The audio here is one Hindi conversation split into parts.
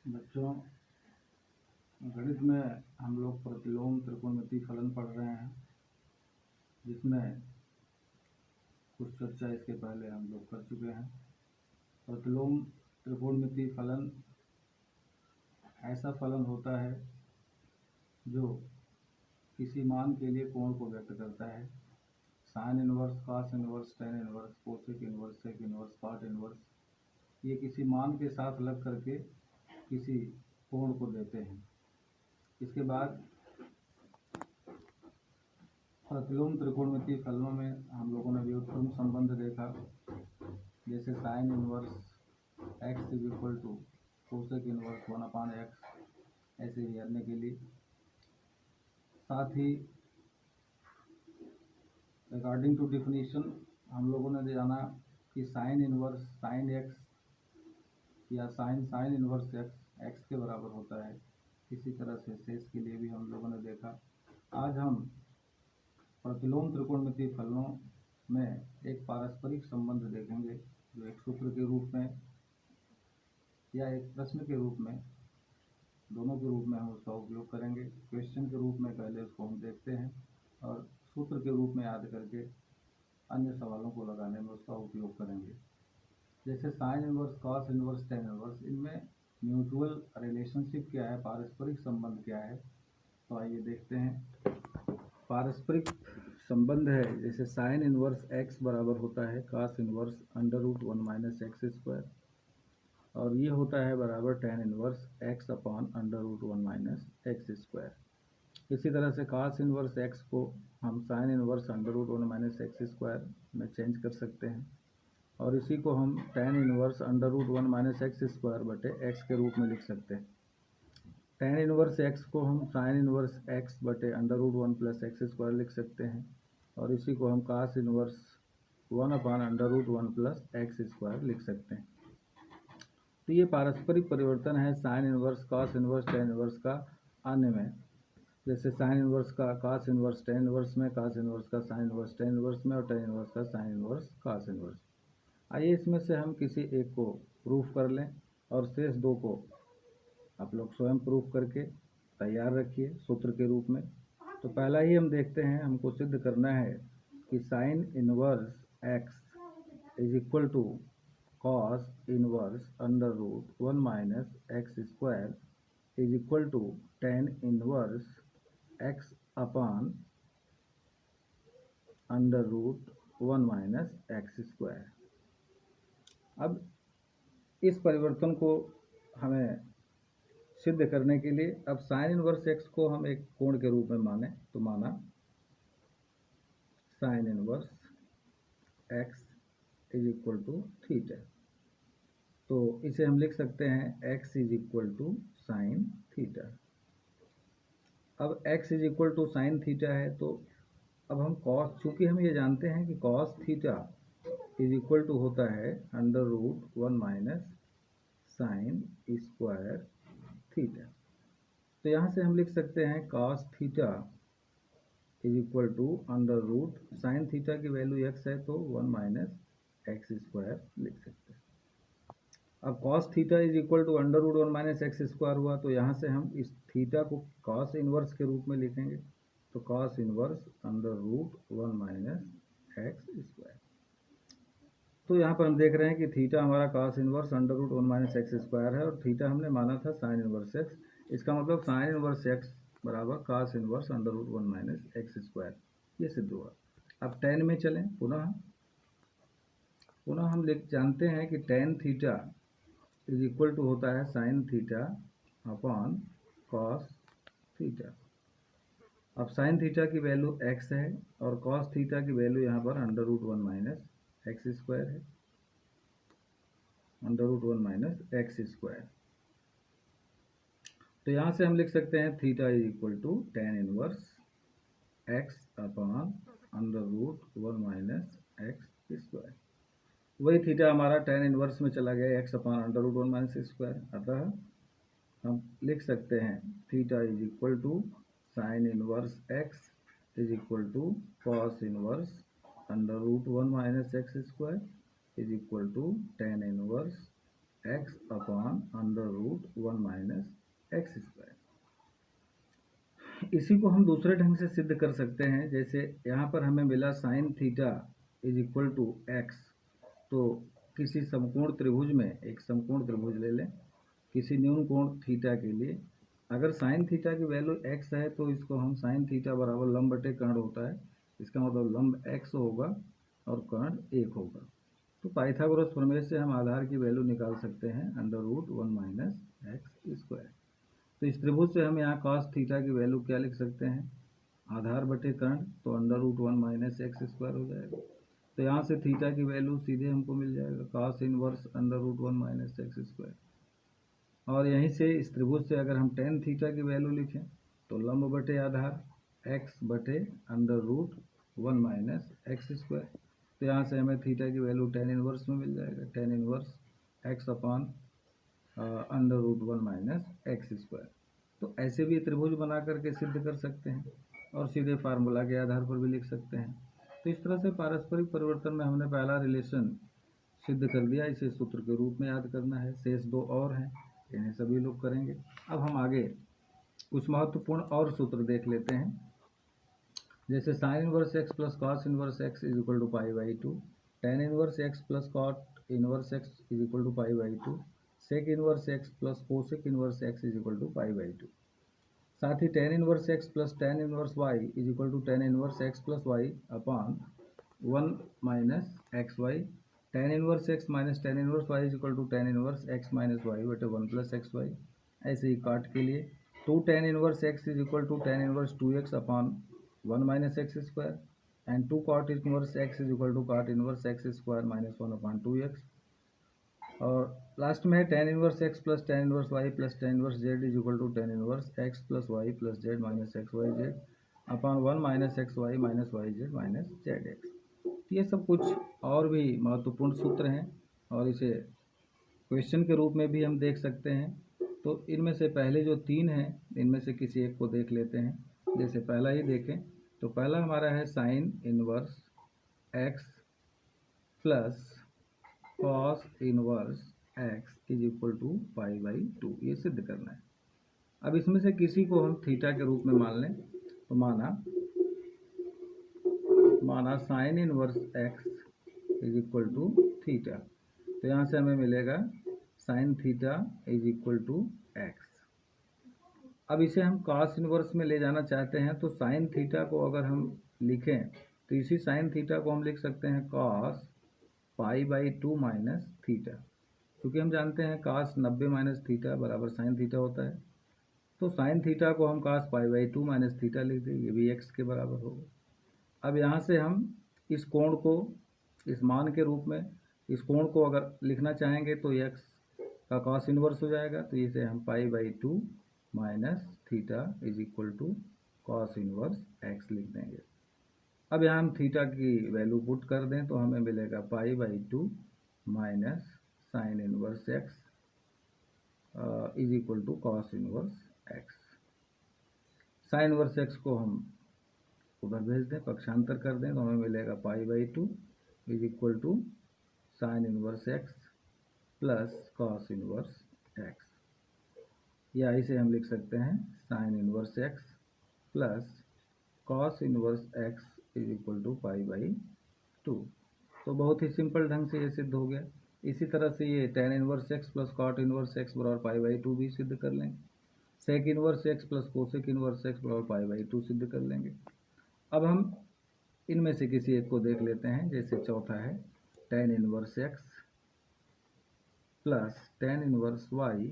बच्चों, गणित में हम लोग प्रतिलोम त्रिकोणमितीय फलन पढ़ रहे हैं, जिसमें कुछ चर्चा इसके पहले हम लोग कर चुके हैं। प्रतिलोम त्रिकोणमितीय फलन ऐसा फलन होता है जो किसी मान के लिए कोण को व्यक्त करता है। Sine inverse, cos inverse, tan inverse, cosec inverse, sec inverse, cot inverse, ये किसी मान के साथ लग करके किसी कोण को देते हैं। इसके बाद प्रतिलोम त्रिकोणमितीय फलनों में हम लोगों ने व्युत्क्रम संबंध देखा, जैसे sine inverse x is equal to cosec inverse 1/x, ऐसे ही करने के लिए। साथ ही अकॉर्डिंग टू डिफिनीशन हम लोगों ने जाना कि साइन इनवर्स साइन एक्स या साइन इनवर्स एक्स के बराबर होता है। इसी तरह से शेष के लिए भी हम लोगों ने देखा। आज हम प्रतिलोम त्रिकोणमितीय फलनों में एक पारस्परिक संबंध देखेंगे, जो एक सूत्र के रूप में या एक प्रश्न के रूप में, दोनों के रूप में हम उसका उपयोग करेंगे। क्वेश्चन के रूप में पहले उसको हम देखते हैं और सूत्र के रूप में याद करके अन्य सवालों को लगाने में उसका उपयोग करेंगे। जैसे sine inverse, cos inverse, tan inverse, इनमें म्यूचुअल रिलेशनशिप क्या है, पारस्परिक संबंध क्या है, तो आइए देखते हैं। पारस्परिक संबंध है, जैसे साइन इनवर्स एक्स बराबर होता है cos inverse √1 minus x square, और ये होता है बराबर ten inverse x upon √1 minus x square. इसी तरह से कॉस इनवर्स एक्स को हम sine inverse √1 minus x square में चेंज कर सकते हैं, और इसी को हम tan inverse √1 minus x square बटे एक्स के रूप में लिख सकते हैं। टेन इनवर्स एक्स को हम साइन इनवर्स एक्स बटे √1 प्लस एक्स स्क्वायर लिख सकते हैं, और इसी को हम cos inverse 1/√1 plus x square लिख सकते हैं। तो ये पारस्परिक परिवर्तन है sine inverse, cos inverse, tan inverse का अन्य में। जैसे साइन इनवर्स का कॉस इनवर्स टेन इनवर्स में, कॉस इनवर्स का साइन इनवर्स टेन इनवर्स में, और टेन इनवर्स का साइन इनवर्स कॉस इनवर्स। आइए इसमें से हम किसी एक को प्रूफ कर लें, और शेष दो को आप लोग स्वयं प्रूफ करके तैयार रखिए सूत्र के रूप में। तो पहला ही हम देखते हैं, हमको सिद्ध करना है कि sine inverse x is equal to cos inverse √1 minus x square is equal to tan inverse x upon √1 minus x square. अब इस परिवर्तन को हमें सिद्ध करने के लिए अब साइन इनवर्स एक्स को हम एक कोण के रूप में माने, तो माना sine inverse x is equal to theta. तो इसे हम लिख सकते हैं x is equal to sine theta. अब x is equal to sine theta है, तो अब हम कॉस, चूंकि हम ये जानते हैं कि cos theta is equal to होता है √1 माइनस साइन स्क्वायर थीटा। तो यहाँ से हम लिख सकते हैं cos theta is equal to sine theta की वैल्यू एक्स है, तो 1 माइनस एक्स स्क्वायर लिख सकते हैं। अब cos theta is equal to √1 minus x square हुआ, तो यहाँ से हम इस थीटा को कॉस इनवर्स के रूप में लिखेंगे, तो cos inverse √1 minus x square. तो यहाँ पर हम देख रहे हैं कि थीटा हमारा cos inverse √1 minus x square है, और थीटा हमने माना था साइन इनवर्स एक्स। इसका मतलब साइन इनवर्स एक्स बराबर cos inverse √1 minus x square, ये सिद्ध हुआ। अब टेन में चलें, पुनः हम जानते हैं कि tan theta is equal to होता है sine theta upon cos theta. अब साइन थीटा की वैल्यू एक्स है, और कॉस थीटा की वैल्यू यहाँ पर √1 माइनस एक्स स्क्वायर है, √1 माइनस एक्स स्क्वायर। तो यहाँ से हम लिख सकते हैं theta is equal to tan inverse x upon √1 minus x square. वही थीटा हमारा टेन इनवर्स में चला गया एक्स अपॉन √1 माइनस स्क्वायर। अतः हम लिख सकते हैं theta is equal to sine inverse x is equal to cos inverse √1 minus x square is equal to tan inverse x upon under root 1 minus x square. इसी को हम दूसरे ढंग से सिद्ध कर सकते हैं। जैसे यहाँ पर हमें मिला sine theta is equal to x, तो किसी समकोण त्रिभुज में एक समकोण त्रिभुज ले लें किसी न्यून कोण थीटा के लिए, अगर साइन थीटा की वैल्यू एक्स है तो इसको हम साइन थीटा बराबर लंब बटे कर्ण होता है, इसका मतलब लंब एक्स होगा और कर्ण 1 होगा। तो पाइथागोरस प्रमेय से हम आधार की वैल्यू निकाल सकते हैं under root 1 minus x square. तो इस त्रिभुज से हम यहाँ cos थीटा की वैल्यू क्या लिख सकते हैं, आधार बटे कर्ण, तो under root 1 minus x square हो जाएगा। तो यहाँ से थीटा की वैल्यू सीधे हमको मिल जाएगा cos inverse under root 1 minus x square. और यहीं से इस त्रिभुज से अगर हम tan थीटा की वैल्यू लिखें तो लंब बटे आधार x बटे under root 1 minus x square. तो यहाँ से हमें थीटा की वैल्यू tan इनवर्स में मिल जाएगा, tan inverse x upon under root 1 minus x square. तो ऐसे भी त्रिभुज बना करके सिद्ध कर सकते हैं और सीधे फार्मूला के आधार पर भी लिख सकते हैं। तो इस तरह से पारस्परिक परिवर्तन में हमने पहला रिलेशन सिद्ध कर दिया, इसे सूत्र के रूप में याद करना है। शेष दो और हैं, इन्हें सभी लोग करेंगे। अब हम आगे कुछ महत्वपूर्ण और सूत्र देख लेते हैं। जैसे sine inverse x plus cos inverse x is equal to pi by 2, tan inverse x plus cot inverse x is equal to pi by 2, sec inverse x plus cosec inverse x is equal to pi by 2। साथ ही tan inverse x plus tan inverse y is equal to tan inverse x plus y upon 1 minus x y, tan inverse x minus ten inverse y is equal to tan inverse x minus y बटे 1 प्लस एक्स वाई। ऐसे ही काट के लिए 2 tan inverse x is equal to tan inverse 2x upon 1 minus x square and 2 cot inverse x is equal to cot inverse x square minus 1 upon 2x। और लास्ट में है tan inverse x plus tan inverse y plus tan inverse z is equal to tan inverse x plus y plus z minus x y z upon 1 minus x y minus Y Z minus Z x. ये सब कुछ और भी महत्वपूर्ण सूत्र हैं और इसे क्वेश्चन के रूप में भी हम देख सकते हैं। तो इनमें से पहले जो तीन हैं इनमें से किसी एक को देख लेते हैं। जैसे पहला ही देखें तो पहला हमारा है sine inverse x plus cos inverse x is equal to pi by 2, ये सिद्ध करना है। अब इसमें से किसी को हम थीटा के रूप में मान लें, तो माना sine inverse x is equal to theta, तो यहाँ से हमें मिलेगा sine theta is equal to x. अब इसे हम कॉस इनवर्स में ले जाना चाहते हैं, तो साइन थीटा को अगर हम लिखें तो इसी साइन थीटा को हम लिख सकते हैं cos pi by 2 minus theta, क्योंकि हम जानते हैं कॉस 90 माइनस थीटा बराबर साइन थीटा होता है। तो साइन थीटा को हम cos pi by 2 minus theta लिख दें, ये भी एक्स के बराबर होगा। अब यहाँ से हम इस कोण को इस मान के रूप में इस कोण को अगर लिखना चाहेंगे तो एक्स का कॉस इनवर्स हो जाएगा, तो इसे हम pi by 2 minus theta is equal to cos inverse x लिख देंगे। अब यहाँ हम थीटा की वैल्यू पुट कर दें तो हमें मिलेगा pi by 2 minus sine inverse x is equal to cos inverse x. Sine inverse x को हम उधर भेज दें, पक्षांतर कर दें तो हमें मिलेगा pi by 2 is equal to sine inverse x plus cos inverse x, या इसे हम लिख सकते हैं sine inverse x plus cos inverse x is equal to pi by 2। तो बहुत ही सिंपल ढंग से ये सिद्ध हो गया। इसी तरह से ये tan inverse x plus cot inverse x बराबर पाई बाई 2 भी सिद्ध कर लेंगे। Sec inverse x plus cosec inverse x बराबर पाई बाई 2 सिद्ध कर लेंगे। अब हम इनमें से किसी एक को देख लेते हैं। जैसे चौथा है tan inverse x plus tan inverse y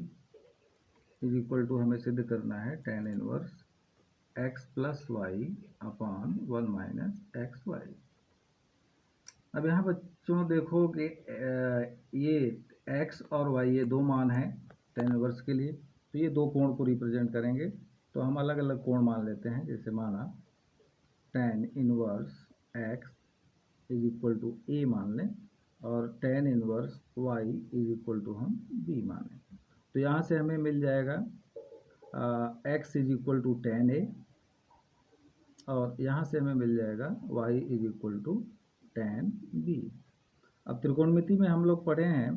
is equal to हमें सिद्ध करना है tan inverse x plus y upon 1 minus x y. अब यहाँ बच्चों देखो कि ये x और y ये दो मान हैं टेन इनवर्स के लिए, तो ये दो कोण को रिप्रेजेंट करेंगे। तो हम अलग अलग कोण मान लेते हैं। जैसे माना tan inverse x is equal to a मान लें और tan inverse y is equal to हम b मान लें। तो यहाँ से हमें मिल जाएगा x is equal to tan a और यहाँ से हमें मिल जाएगा y is equal to tan b. अब त्रिकोणमिति में हम लोग पढ़े हैं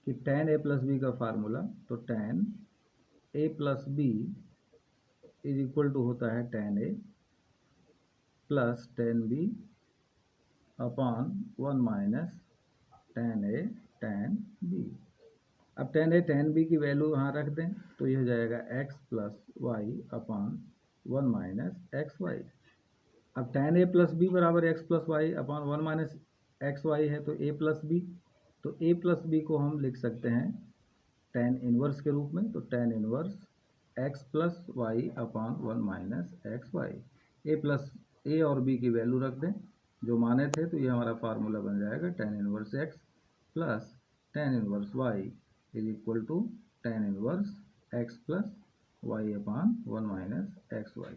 कि tan a प्लस बी का फार्मूला, तो tan a plus b is equal to होता है tan a plus tan b upon 1 minus tan a tan b। अब tan a tan b की वैल्यू यहाँ रख दें तो यह हो जाएगा x plus y upon 1 minus x y. अब tan a प्लस बी बराबर x plus y upon 1 minus x y है, तो a प्लस बी, तो a प्लस बी को हम लिख सकते हैं tan इनवर्स के रूप में, तो tan inverse x plus y upon 1 minus x y. A और बी की वैल्यू रख दें जो माने थे, तो ये हमारा फार्मूला बन जाएगा tan inverse x plus tan inverse y is equal to tan inverse x plus y upon 1 minus x y.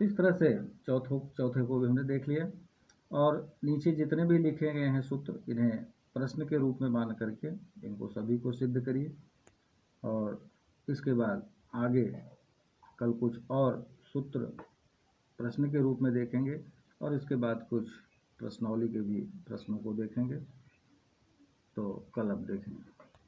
तो इस तरह से चौथे को भी हमने देख लिया, और नीचे जितने भी लिखे गए हैं सूत्र, इन्हें प्रश्न के रूप में मान करके इनको सभी को सिद्ध करिए, और इसके बाद आगे कल कुछ और सूत्र प्रश्न के रूप में देखेंगे, और इसके बाद कुछ प्रश्नावली के भी प्रश्नों को देखेंगे। तो कल अब देखेंगे।